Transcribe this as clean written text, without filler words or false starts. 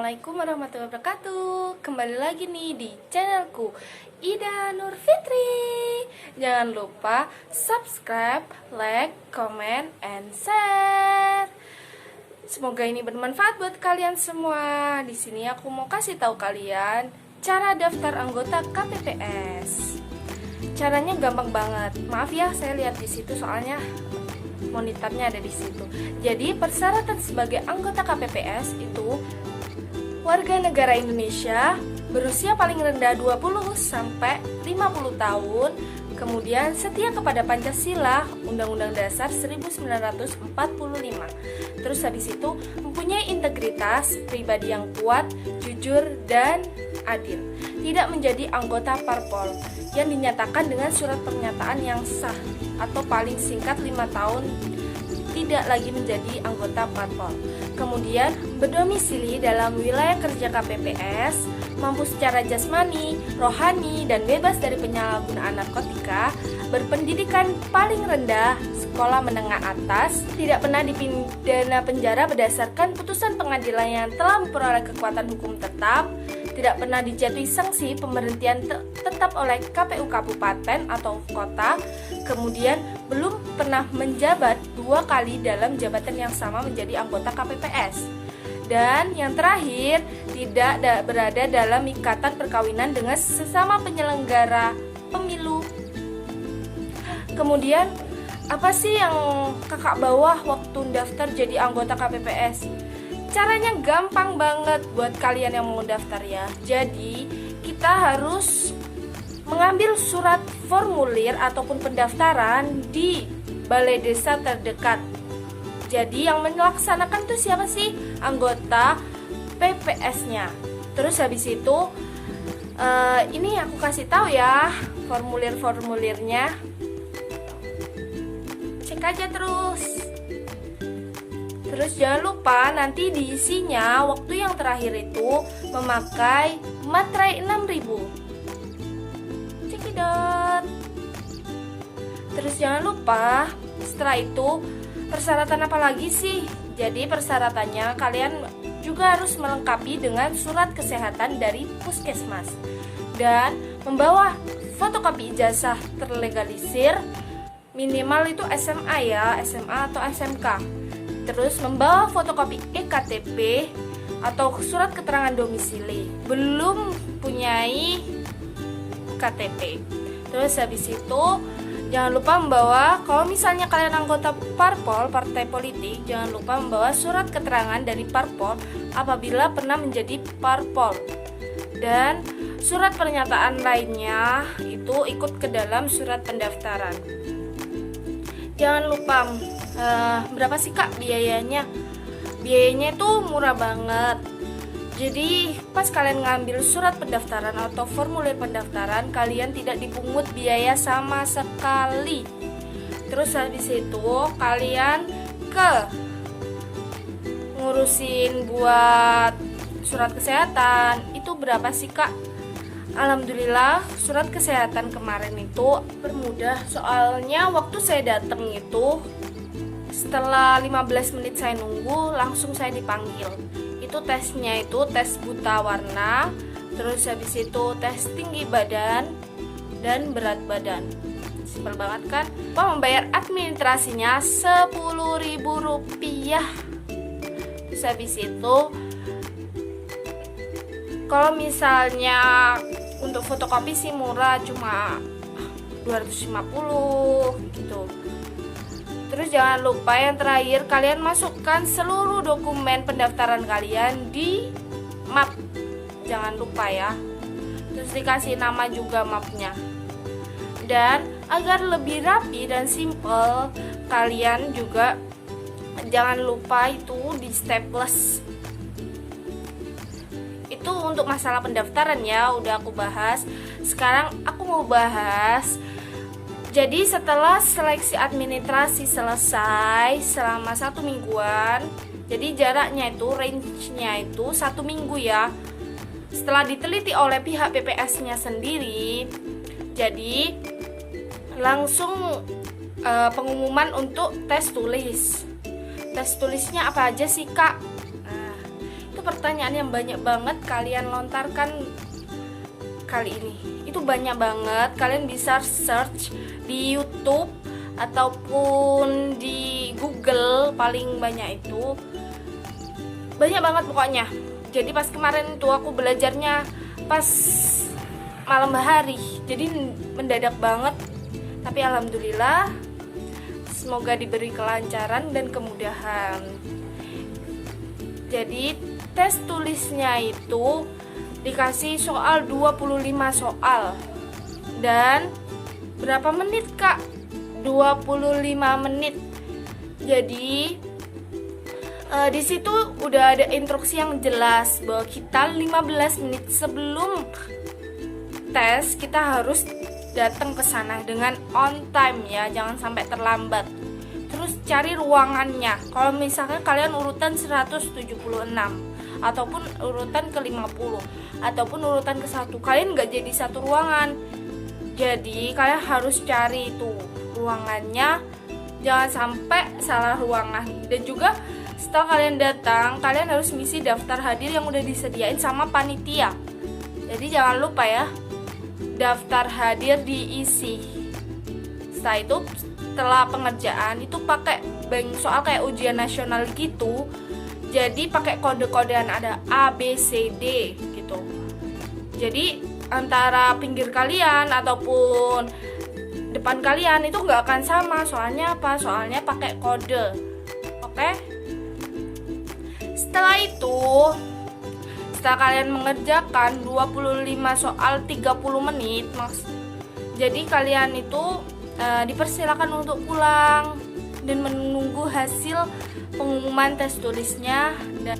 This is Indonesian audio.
Assalamualaikum warahmatullahi wabarakatuh. Kembali lagi nih di channelku Ida Nur Fitri. Jangan lupa subscribe, like, comment, and share. Semoga ini bermanfaat buat kalian semua. Di sini aku mau kasih tahu kalian cara daftar anggota KPPS. Caranya gampang banget. Maaf ya, saya lihat di situ soalnya monitornya ada di situ. Jadi persyaratan sebagai anggota KPPS itu warga negara Indonesia berusia paling rendah 20 sampai 50 tahun, kemudian setia kepada Pancasila, Undang-Undang Dasar 1945. Terus habis itu mempunyai integritas pribadi yang kuat, jujur dan adil. Tidak menjadi anggota parpol yang dinyatakan dengan surat pernyataan yang sah atau paling singkat 5 tahun tidak lagi menjadi anggota parpol. Kemudian berdomisili dalam wilayah kerja KPPS, mampu secara jasmani, rohani, dan bebas dari penyalahgunaan narkotika, berpendidikan paling rendah sekolah menengah atas, tidak pernah dipidana penjara berdasarkan putusan pengadilan yang telah memperoleh kekuatan hukum tetap, tidak pernah dijatuhi sanksi pemberhentian tetap oleh KPU kabupaten atau kota, kemudian belum pernah menjabat 2 kali dalam jabatan yang sama menjadi anggota KPPS. Dan yang terakhir, tidak berada dalam ikatan perkawinan dengan sesama penyelenggara pemilu. Kemudian, apa sih yang kakak bawa waktu daftar jadi anggota KPPS? Caranya gampang banget buat kalian yang mau daftar ya. Jadi, kita harus mengambil surat formulir ataupun pendaftaran di balai desa terdekat. Jadi yang melaksanakan tuh siapa sih? Anggota PPS-nya. Terus habis itu ini aku kasih tahu ya formulir-formulirnya. Cek aja terus. Terus jangan lupa nanti diisinya waktu yang terakhir itu memakai materai 6000. Cekidot. Terus jangan lupa setelah itu persyaratan apa lagi sih? Jadi persyaratannya kalian juga harus melengkapi dengan surat kesehatan dari puskesmas dan membawa fotokopi ijazah terlegalisir, minimal itu SMA ya, SMA atau SMK. Terus membawa fotokopi EKTP atau surat keterangan domisili, belum punyai KTP. Terus habis itu jangan lupa membawa, kalau misalnya kalian anggota parpol, partai politik, jangan lupa membawa surat keterangan dari parpol apabila pernah menjadi parpol. Dan surat pernyataan lainnya itu ikut ke dalam surat pendaftaran. Jangan lupa berapa sih kak biayanya? Biayanya itu murah banget. Jadi pas kalian ngambil surat pendaftaran atau formulir pendaftaran, kalian tidak dipungut biaya sama sekali. Terus habis itu kalian ke ngurusin buat surat kesehatan. Itu berapa sih kak? Alhamdulillah surat kesehatan kemarin itu bermudah. Soalnya waktu saya datang itu setelah 15 menit saya nunggu, langsung saya dipanggil. Itu tesnya itu tes buta warna, terus habis itu tes tinggi badan dan berat badan. Simpel banget kan? Membayar administrasinya Rp10.000. Terus habis itu kalau misalnya untuk fotokopi sih murah, cuma 250 gitu. Terus jangan lupa yang terakhir, kalian masukkan seluruh dokumen pendaftaran kalian di map. Jangan lupa ya. Terus dikasih nama juga mapnya. Dan agar lebih rapi dan simple, kalian juga jangan lupa itu di staples. Itu untuk masalah pendaftaran ya, udah aku bahas. Sekarang aku mau bahas, jadi setelah seleksi administrasi selesai selama 1 mingguan, jadi jaraknya itu, range-nya itu 1 minggu ya. Setelah diteliti oleh pihak PPS-nya sendiri, jadi langsung pengumuman untuk tes tulis. Tes tulisnya apa aja sih kak? Nah, itu pertanyaan yang banyak banget kalian lontarkan kali ini. Itu banyak banget, kalian bisa search di YouTube ataupun di Google, paling banyak itu. Banyak banget pokoknya. Jadi pas kemarin itu aku belajarnya pas malam hari, jadi mendadak banget. Tapi alhamdulillah, semoga diberi kelancaran dan kemudahan. Jadi tes tulisnya itu dikasih soal 25 soal. Dan berapa menit, Kak? 25 menit. Jadi di situ udah ada instruksi yang jelas bahwa kita 15 menit sebelum tes kita harus datang ke sana dengan on time ya, jangan sampai terlambat. Terus cari ruangannya. Kalau misalnya kalian urutan 176 ataupun urutan ke 50 ataupun urutan ke 1, kalian nggak jadi satu ruangan. Jadi kalian harus cari itu ruangannya, jangan sampai salah ruangan. Dan juga setelah kalian datang, kalian harus ngisi daftar hadir yang udah disediain sama panitia. Jadi jangan lupa ya, daftar hadir diisi. Setelah itu, setelah pengerjaan itu pakai bank soal kayak ujian nasional gitu. Jadi pakai kode-kodean, ada A, B, C, D gitu. Jadi antara pinggir kalian ataupun depan kalian itu nggak akan sama. Soalnya apa? Soalnya pakai kode. Oke? Setelah itu, setelah kalian mengerjakan 25 soal 30 menit, jadi kalian itu dipersilakan untuk pulang dan menunggu hasil pengumuman tes tulisnya. Dan